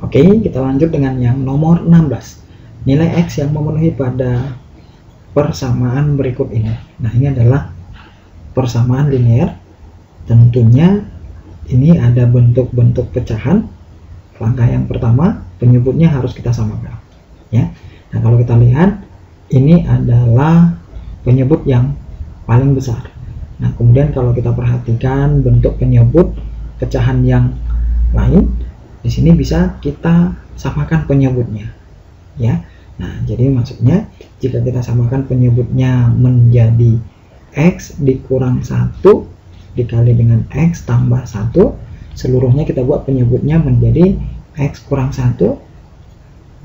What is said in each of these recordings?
Oke, kita lanjut dengan yang nomor 16. Nilai X yang memenuhi pada persamaan berikut ini. Nah, ini adalah persamaan linear. Tentunya ini ada bentuk-bentuk pecahan. Langkah yang pertama, penyebutnya harus kita samakan. Ya. Nah, kalau kita lihat, ini adalah penyebut yang paling besar. Nah, kemudian kalau kita perhatikan bentuk penyebut pecahan yang lain, di sini bisa kita samakan penyebutnya. Ya. Nah, jadi maksudnya jika kita samakan penyebutnya menjadi X dikurang 1 dikali dengan X tambah 1, seluruhnya kita buat penyebutnya menjadi X kurang 1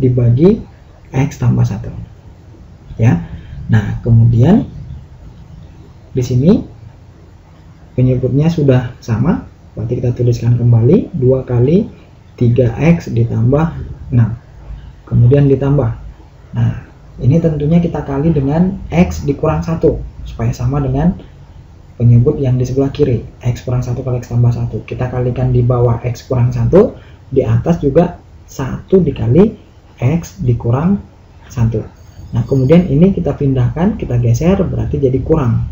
dibagi X tambah 1. Ya. Nah, kemudian di sini penyebutnya sudah sama, berarti kita tuliskan kembali 2 kali 3X ditambah 6. Kemudian ditambah. Nah, ini tentunya kita kali dengan X dikurang 1 supaya sama dengan penyebut yang di sebelah kiri. X kurang 1 kali X tambah 1. Kita kalikan di bawah X kurang 1, di atas juga 1 dikali X dikurang 1. Nah, kemudian ini kita pindahkan, kita geser, berarti jadi kurang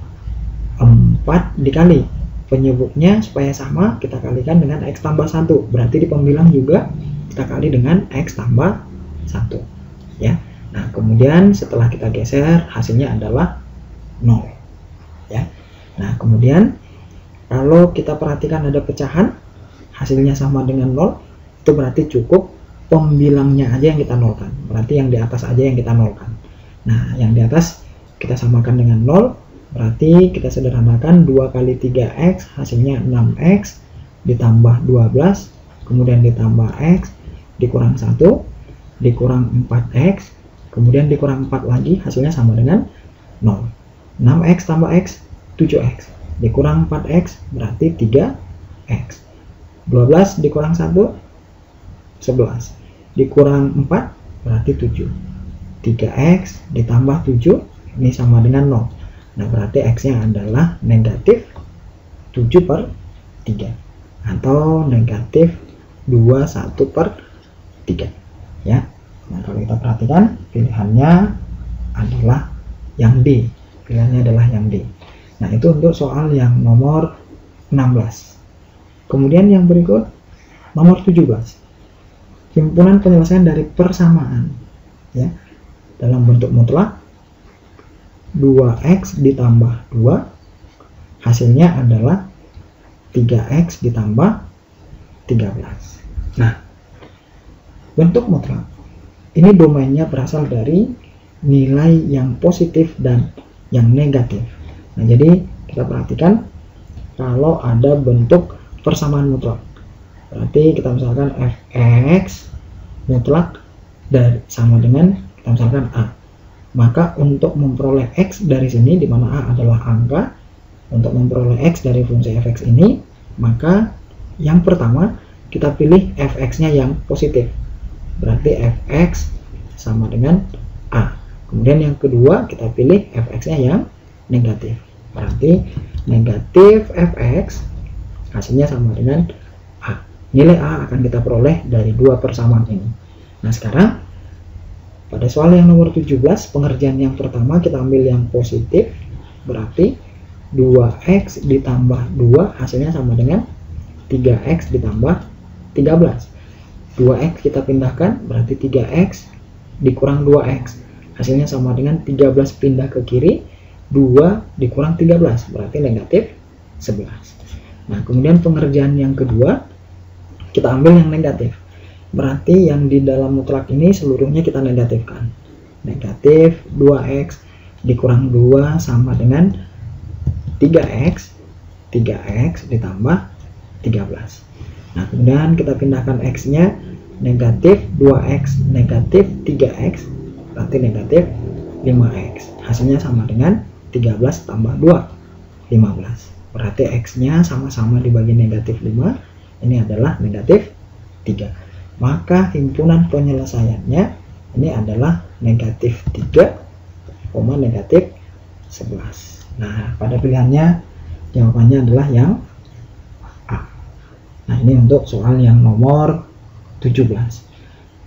4 dikali penyebutnya supaya sama, kita kalikan dengan X tambah 1. Berarti di pembilang juga kita kali dengan X tambah 1. Ya. Nah, kemudian setelah kita geser, hasilnya adalah 0. Ya. Nah, kemudian kalau kita perhatikan ada pecahan, hasilnya sama dengan 0, itu berarti cukup pembilangnya aja yang kita nolkan. Berarti yang di atas aja yang kita nolkan. Nah, yang di atas kita samakan dengan 0, berarti kita sederhanakan 2 kali 3X, hasilnya 6X, ditambah 12, kemudian ditambah X, dikurang 1, dikurang 4X, kemudian dikurang 4 lagi, hasilnya sama dengan 0. 6X tambah X, 7X. Dikurang 4X, berarti 3X. 12 dikurang 1, 11. Dikurang 4, berarti 7. 3X ditambah 7, ini sama dengan 0. Nah, berarti X-nya adalah negatif 7/3. Atau negatif 21/3. Ya. Nah, kalau kita perhatikan, pilihannya adalah yang D. Pilihannya adalah yang D. Nah, itu untuk soal yang nomor 16. Kemudian yang berikut, nomor 17. Himpunan penyelesaian dari persamaan. Ya. Dalam bentuk mutlak, 2X ditambah 2, hasilnya adalah 3X ditambah 13. Nah, bentuk mutlak. Ini domainnya berasal dari nilai yang positif dan yang negatif. Nah, jadi kita perhatikan kalau ada bentuk persamaan mutlak. Berarti kita misalkan fx mutlak dari sama dengan kita misalkan A. Maka untuk memperoleh X dari sini, di mana A adalah angka, untuk memperoleh X dari fungsi fx ini, maka yang pertama kita pilih fx-nya yang positif. Berarti fx sama dengan A. Kemudian yang kedua kita pilih fx-nya yang negatif. Berarti negatif fx hasilnya sama dengan A. Nilai A akan kita peroleh dari dua persamaan ini. Nah, sekarang pada soal yang nomor 17, pengerjaan yang pertama kita ambil yang positif. Berarti 2X ditambah 2 hasilnya sama dengan 3X ditambah 13. 2X kita pindahkan, berarti 3X dikurang 2X. Hasilnya sama dengan 13 pindah ke kiri, 2 dikurang 13, berarti negatif 11. Nah, kemudian pengerjaan yang kedua, kita ambil yang negatif. Berarti yang di dalam mutlak ini seluruhnya kita negatifkan. Negatif 2X dikurang 2 sama dengan 3X. 3X ditambah 13. Nah, kemudian kita pindahkan X-nya, negatif 2X negatif 3X, berarti negatif 5X. Hasilnya sama dengan 13 tambah 2, 15. Berarti X-nya sama-sama dibagi negatif 5, ini adalah negatif 3. Maka himpunan penyelesaiannya ini adalah negatif 3, negatif 11. Nah, pada pilihannya jawabannya adalah yang A. Nah, ini untuk soal yang nomor 17.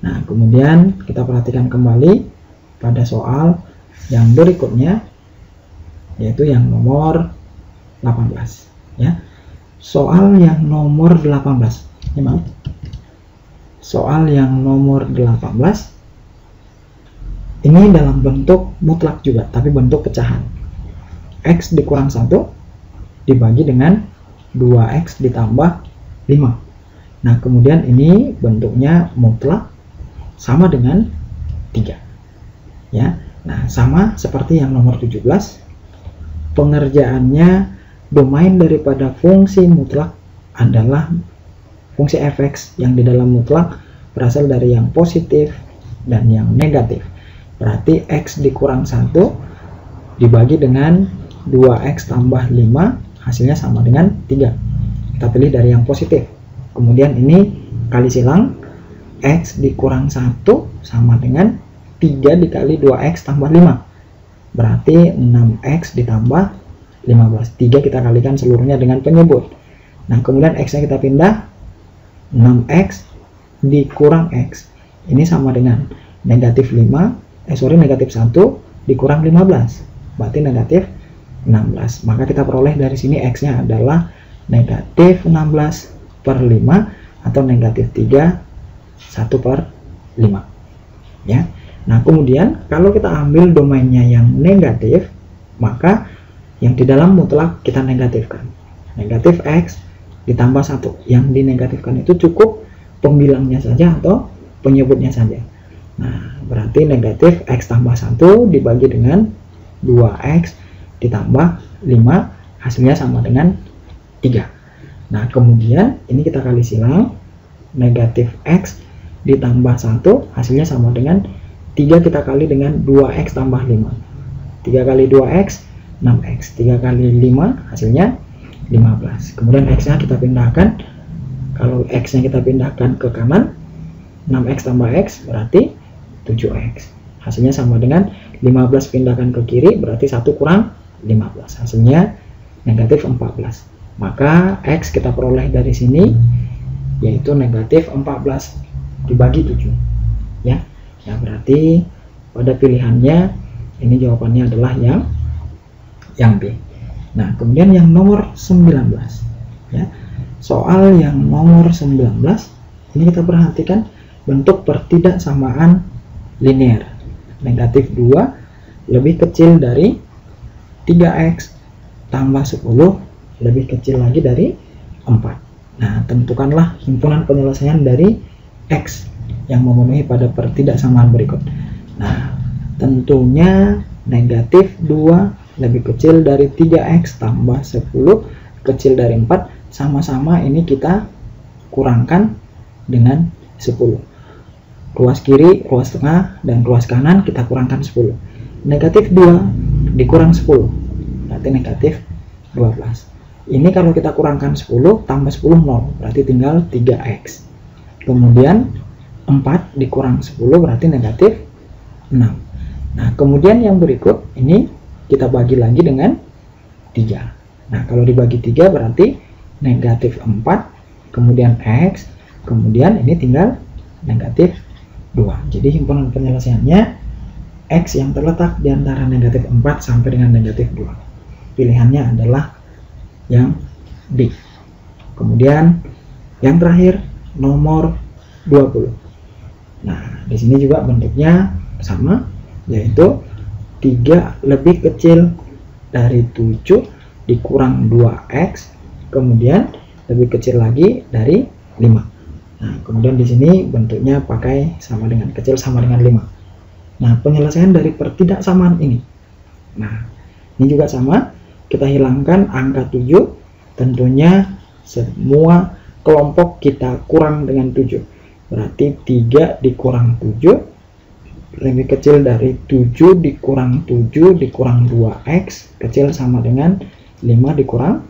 Nah, kemudian kita perhatikan kembali pada soal yang berikutnya, yaitu yang nomor 18 ya. Soal yang nomor 18. Memang soal yang nomor 18 ini dalam bentuk mutlak juga, tapi bentuk pecahan. X dikurang 1 dibagi dengan 2x ditambah 5. Nah, kemudian ini bentuknya mutlak sama dengan 3 ya. Nah, sama seperti yang nomor 17, pengerjaannya domain daripada fungsi mutlak adalah fungsi fx yang di dalam mutlak berasal dari yang positif dan yang negatif. Berarti x dikurang 1 dibagi dengan 2x tambah 5, hasilnya sama dengan 3. Kita pilih dari yang positif. Kemudian ini kali silang, x dikurang 1 sama dengan 3 dikali 2x tambah 5. Berarti 6x ditambah 15. 3 kita kalikan seluruhnya dengan penyebut. Nah, kemudian x-nya kita pindah, 6x dikurang x. Ini sama dengan negatif 1 dikurang 15. Berarti negatif 16. Maka kita peroleh dari sini x-nya adalah negatif 16 per 5 atau negatif 3 1 per 5 ya. Nah, kemudian kalau kita ambil domainnya yang negatif, maka yang di dalam mutlak kita negatifkan. Negatif x ditambah 1. Yang dinegatifkan itu cukup pembilangnya saja atau penyebutnya saja. Nah, berarti negatif x tambah 1 dibagi dengan 2x ditambah 5, hasilnya sama dengan 3. Nah, kemudian ini kita kali silang, negatif x ditambah 1 hasilnya sama dengan 3 kita kali dengan 2x tambah 5. 3 kali 2x 6x, 3 kali 5 hasilnya 15. Kemudian x-nya kita pindahkan. Kalau x-nya kita pindahkan ke kanan, 6x tambah x berarti 7x. Hasilnya sama dengan 15 pindahkan ke kiri berarti 1 kurang 15. Hasilnya negatif 14. Maka x kita peroleh dari sini yaitu negatif 14 dibagi 7 ya. Ya, berarti pada pilihannya ini jawabannya adalah yang B. Nah, kemudian yang nomor 19 ya. Soal yang nomor 19 ini kita perhatikan bentuk pertidaksamaan linear. Negatif 2 lebih kecil dari 3x tambah 10 lebih kecil lagi dari 4. Nah, tentukanlah himpunan penyelesaian dari x yang memenuhi pada pertidaksamaan berikut. Nah, tentunya negatif 2 lebih kecil dari 3x tambah 10 kecil dari 4, sama-sama ini kita kurangkan dengan 10. Ruas kiri, ruas tengah, dan ruas kanan kita kurangkan 10. Negatif 2 dikurang 10 berarti negatif 12. Ini kalau kita kurangkan 10 tambah 10 0, berarti tinggal 3x. Kemudian 4 dikurang 10 berarti negatif 6. Nah, kemudian yang berikut ini kita bagi lagi dengan 3. Nah, kalau dibagi 3 berarti negatif 4, kemudian x, kemudian ini tinggal negatif 2. Jadi himpunan penyelesaiannya x yang terletak di antara negatif 4 sampai dengan negatif 2. Pilihannya adalah yang D. Kemudian yang terakhir nomor 20. Nah, di sini juga bentuknya sama, yaitu 3 lebih kecil dari 7 dikurang 2x, kemudian lebih kecil lagi dari 5. Nah, kemudian di sini bentuknya pakai sama dengan kecil sama dengan 5. Nah, penyelesaian dari pertidaksamaan ini. Nah, ini juga sama. Kita hilangkan angka 7, tentunya semua kelompok kita kurang dengan 7. Berarti 3 dikurang 7 lebih kecil dari 7 dikurang 7 dikurang 2x kecil sama dengan 5 dikurang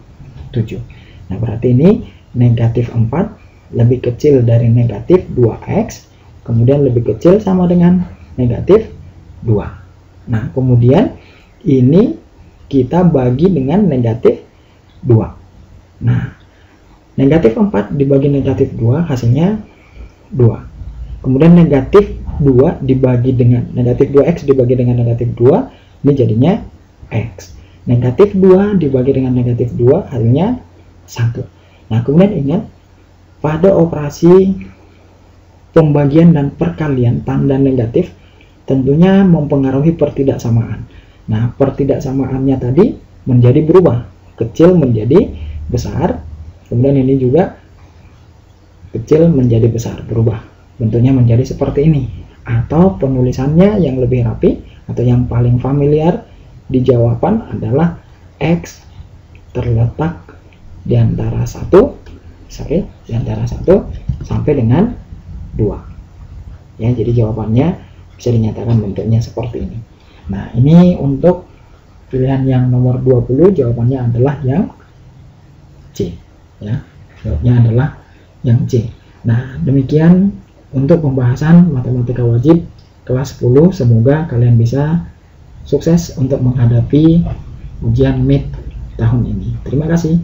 7. Nah, berarti ini negatif 4 lebih kecil dari negatif 2x, kemudian lebih kecil sama dengan negatif 2. Nah, kemudian ini kita bagi dengan negatif 2. Nah, negatif 4 dibagi negatif 2 hasilnya 2. kemudian negatif 2 dibagi dengan negatif 2x dibagi dengan negatif 2, ini jadinya x. Negatif 2 dibagi dengan negatif 2 hasilnya 1. Nah, kemudian ingat, pada operasi pembagian dan perkalian tanda negatif tentunya mempengaruhi pertidaksamaan. Nah, pertidaksamaannya tadi menjadi berubah, kecil menjadi besar, kemudian ini juga kecil menjadi besar, berubah bentuknya menjadi seperti ini. Atau penulisannya yang lebih rapi atau yang paling familiar di jawaban adalah x terletak di antara 1 sampai dengan 2. Ya, jadi jawabannya bisa dinyatakan bentuknya seperti ini. Nah, ini untuk pilihan yang nomor 20, jawabannya adalah yang C. Ya, jawabnya adalah yang C. Nah, demikian untuk pembahasan matematika wajib kelas 10. Semoga kalian bisa sukses untuk menghadapi ujian MIT tahun ini. Terima kasih.